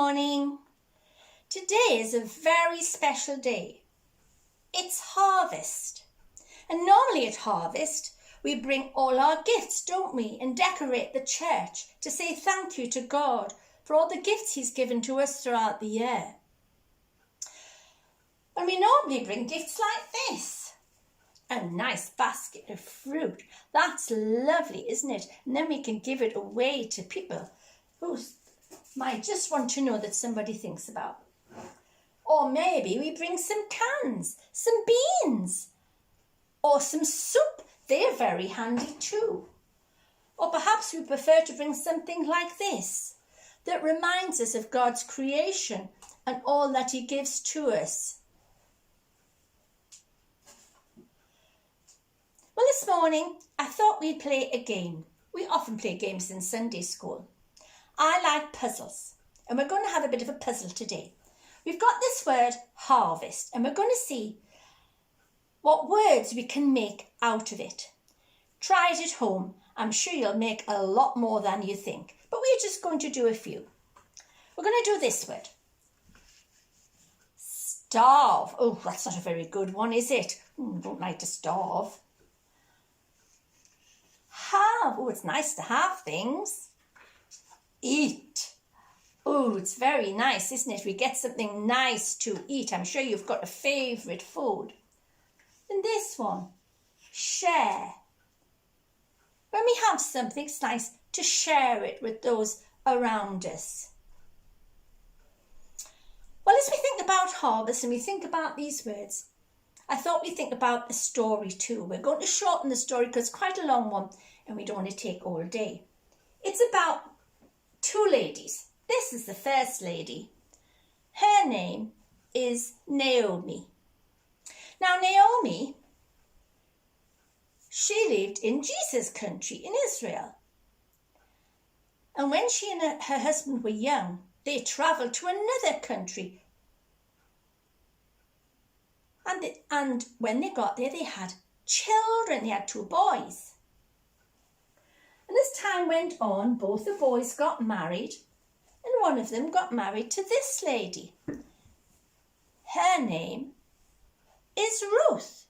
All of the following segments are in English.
morning. Today is a very special day. It's harvest. And normally at harvest, we bring all our gifts, don't we? And decorate the church to say thank you to God for all the gifts He's given to us throughout the year. And we normally bring gifts like this. A nice basket of fruit. That's lovely, isn't it? And then we can give it away to people who might just want to know that somebody thinks about. Or maybe we bring some cans, some beans, or some soup. They're very handy too. Or perhaps we prefer to bring something like this that reminds us of God's creation and all that He gives to us. Well, this morning I thought we'd play a game. We often play games in Sunday school. I like puzzles, and we're going to have a bit of a puzzle today. We've got this word harvest, and we're going to see what words we can make out of it. Try it at home. I'm sure you'll make a lot more than you think, but we're just going to do a few. We're going to do this word. Starve. Oh, that's not a very good one, is it? Don't like to starve. Have. Oh, it's nice to have things. Eat. Oh, it's very nice, isn't it? We get something nice to eat. I'm sure you've got a favourite food. And this one, share. When we have something, it's nice to share it with those around us. Well, as we think about harvest and we think about these words, I thought we'd think about a story too. We're going to shorten the story because it's quite a long one and we don't want to take all day. It's about two ladies. This is the first lady. Her name is Naomi. Now, Naomi, she lived in Jesus' country in Israel. And when she and her husband were young, they travelled to another country. And when they got there, they had children. They had two boys. And as time went on, both the boys got married, and one of them got married to this lady. Her name is Ruth.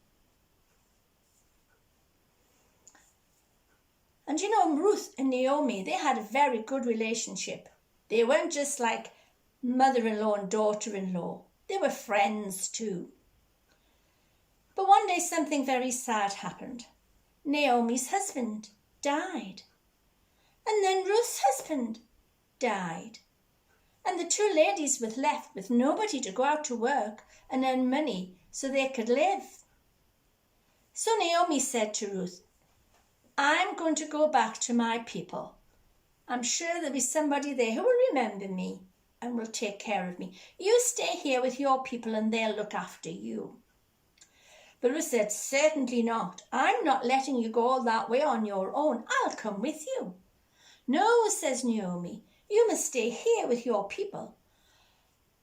And you know, Ruth and Naomi, they had a very good relationship. They weren't just like mother-in-law and daughter-in-law. They were friends too. But one day something very sad happened. Naomi's husband died. And then Ruth's husband died. And the two ladies were left with nobody to go out to work and earn money so they could live. So Naomi said to Ruth, I'm going to go back to my people. I'm sure there'll be somebody there who will remember me and will take care of me. You stay here with your people and they'll look after you. But Ruth said, certainly not. I'm not letting you go all that way on your own. I'll come with you. No, says Naomi, you must stay here with your people.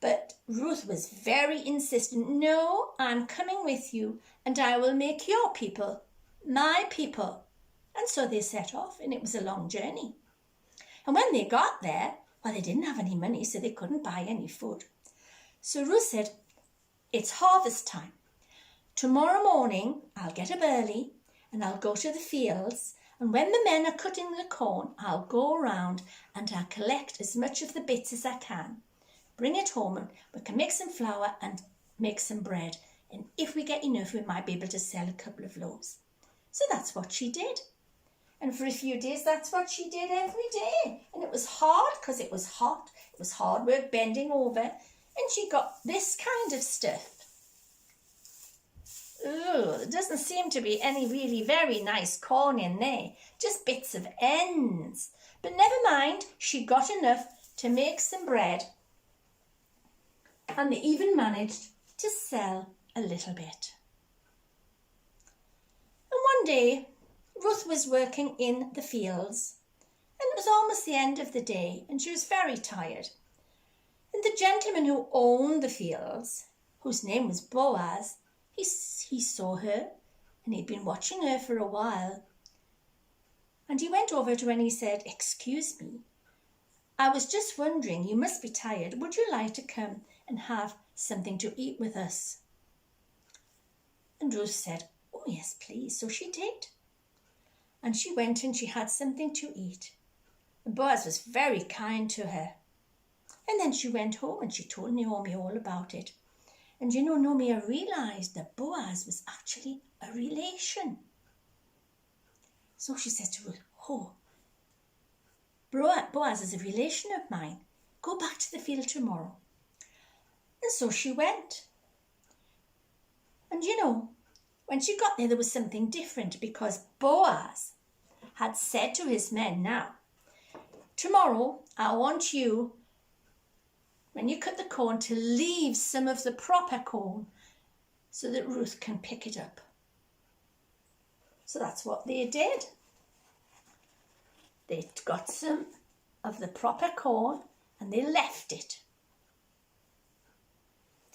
But Ruth was very insistent. No, I'm coming with you and I will make your people my people. And so they set off, and it was a long journey. And when they got there, well, they didn't have any money, so they couldn't buy any food. So Ruth said, it's harvest time. Tomorrow morning, I'll get up early and I'll go to the fields. And when the men are cutting the corn, I'll go around and I'll collect as much of the bits as I can. Bring it home and we can make some flour and make some bread. And if we get enough, we might be able to sell a couple of loaves. So that's what she did. And for a few days, that's what she did every day. And it was hard because it was hot. It was hard work bending over. And she got this kind of stuff. Ooh, there doesn't seem to be any really very nice corn in there. Just bits of ends. But never mind, she got enough to make some bread. And they even managed to sell a little bit. And one day, Ruth was working in the fields, and it was almost the end of the day, and she was very tired. And the gentleman who owned the fields, whose name was Boaz, he saw her, and he'd been watching her for a while. And he went over to her and he said, excuse me, I was just wondering, you must be tired. Would you like to come and have something to eat with us? And Ruth said, oh yes, please. So she did. And she went and she had something to eat. And Boaz was very kind to her. And then she went home and she told Naomi all about it. And you know, Naomi realised that Boaz was actually a relation. So she said to Ruth, oh, Boaz is a relation of mine. Go back to the field tomorrow. And so she went. And you know, when she got there was something different, because Boaz had said to his men, now, tomorrow I want you, when you cut the corn, to leave some of the proper corn so that Ruth can pick it up. So that's what they did. They got some of the proper corn and they left it.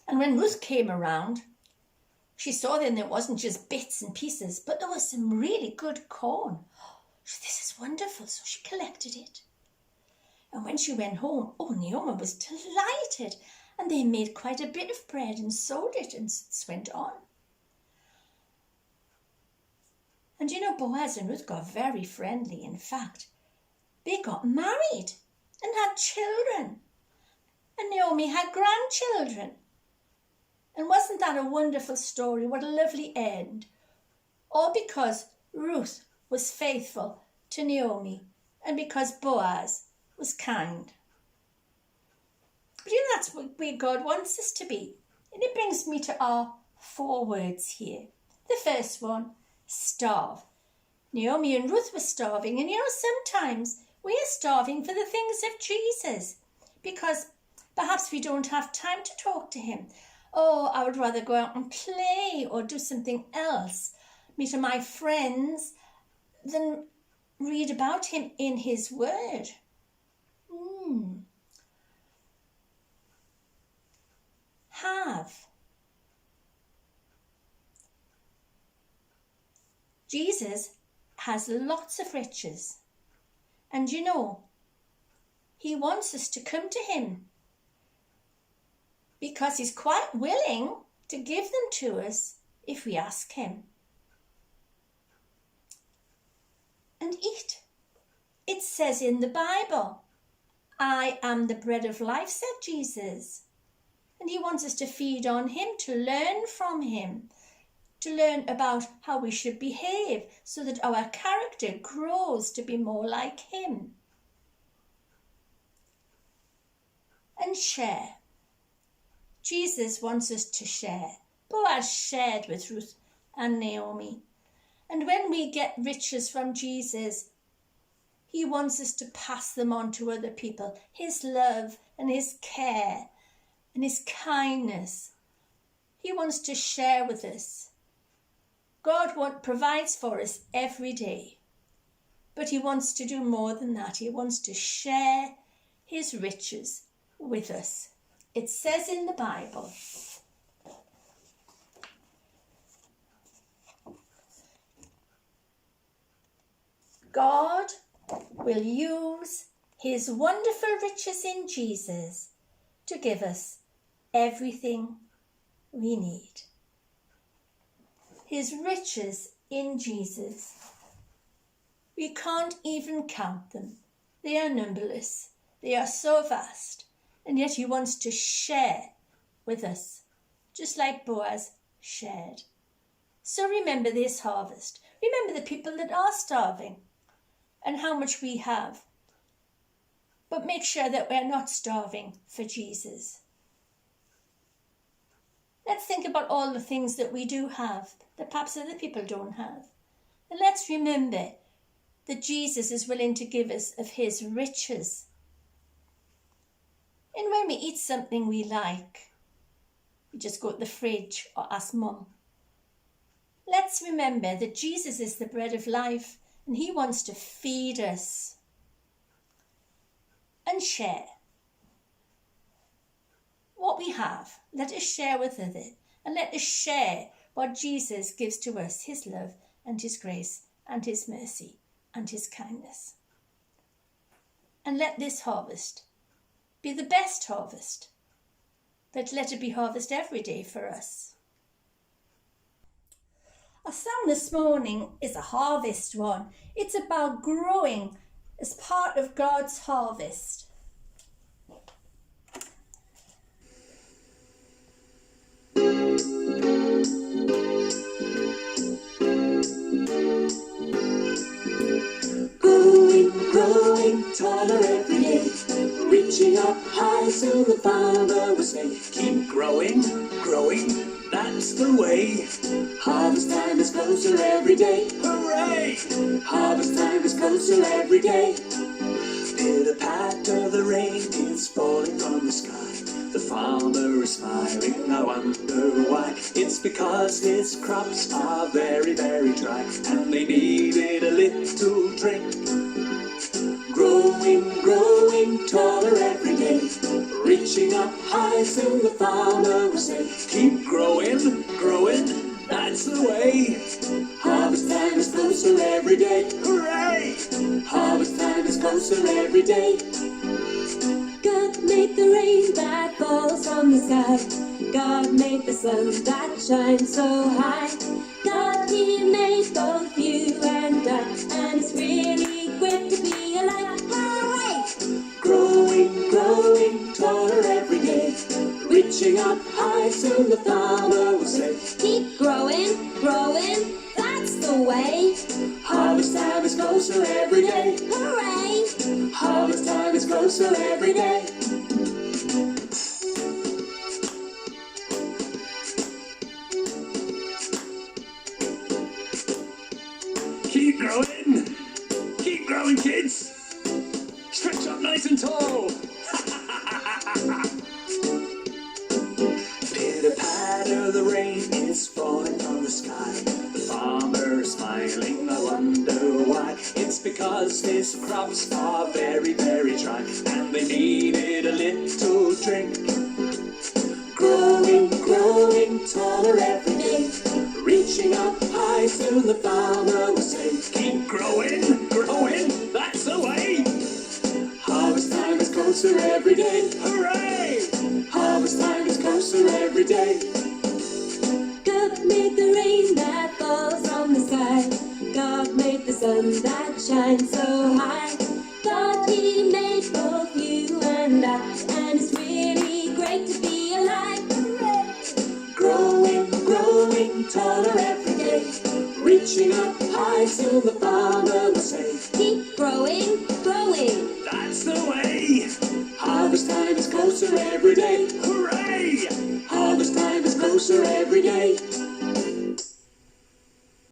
And when Ruth came around, she saw then there wasn't just bits and pieces, but there was some really good corn. This is wonderful. So she collected it. And when she went home, Naomi was delighted. And they made quite a bit of bread and sold it, and it went on. And you know, Boaz and Ruth got very friendly. In fact, they got married and had children. And Naomi had grandchildren. And wasn't that a wonderful story? What a lovely end. All because Ruth was faithful to Naomi and because Boaz was kind. But you know, that's where God wants us to be. And it brings me to our 4 words here. The first one, starve. Naomi and Ruth were starving. And you know, sometimes we are starving for the things of Jesus because perhaps we don't have time to talk to him. Oh, I would rather go out and play or do something else, meet my friends, than read about him in his word. Have. Jesus has lots of riches. And you know, he wants us to come to him because he's quite willing to give them to us if we ask him. And eat. It says in the Bible, I am the bread of life, said Jesus. And he wants us to feed on him, to learn from him, to learn about how we should behave so that our character grows to be more like him. And share. Jesus wants us to share. Boaz shared with Ruth and Naomi. And when we get riches from Jesus, he wants us to pass them on to other people. His love and his care and his kindness. He wants to share with us. God provides for us every day. But he wants to do more than that. He wants to share his riches with us. It says in the Bible, God will use his wonderful riches in Jesus to give us everything we need. His riches in Jesus. We can't even count them. They are numberless. They are so vast. And yet he wants to share with us, just like Boaz shared. So remember this harvest. Remember the people that are starving and how much we have. But make sure that we're not starving for Jesus. Let's think about all the things that we do have that perhaps other people don't have. And let's remember that Jesus is willing to give us of his riches. And when we eat something we like, we just go to the fridge or ask Mum. Let's remember that Jesus is the bread of life and he wants to feed us. And share what we have. Let us share with others and let us share what Jesus gives to us, his love and his grace and his mercy and his kindness. and let this harvest be the best harvest. But let it be harvest every day for us. Our psalm this morning is a harvest one. It's about growing as part of God's harvest. Growing taller every day, reaching up high, so the farmer will say, keep growing, that's the way. Harvest time is closer every day, hooray! Harvest time is closer every day. Pitter-patter, the rain is falling from the sky. The farmer is smiling, I wonder why. It's because his crops are very, very dry, and they needed a little drink. Growing taller every day, reaching up high, soon the farmer will say, keep growing, that's the way. Harvest time is closer every day, hooray! Harvest time is closer every day. God made the rain that falls from the sky. God made the sun that shines so high. God, He made both you and I, and it's really great to be alive. Hooray! Growing taller every day, reaching up high, soon the farmer will say, keep growing, that's the way. Harvest time is closer every day, hooray! Harvest time is closer every day. Keep growing kids, stretch up nice and tall. Pitter-patter, the rain is falling from the sky. The farmer is smiling, I wonder why. It's because his crops are very, very dry, and they needed a little drink. Growing taller every day, reaching up high, soon the farmer will say, keep growing, that's the way. Harvest time is closer every day, hooray! Harvest time is closer every day. God made the rain that falls from the sky. God made the sun that shines so high. God, He made both you and I, and it's really great to be alive. Growing taller every day, reaching up high, soon the farmer will say, keep growing, that's the way.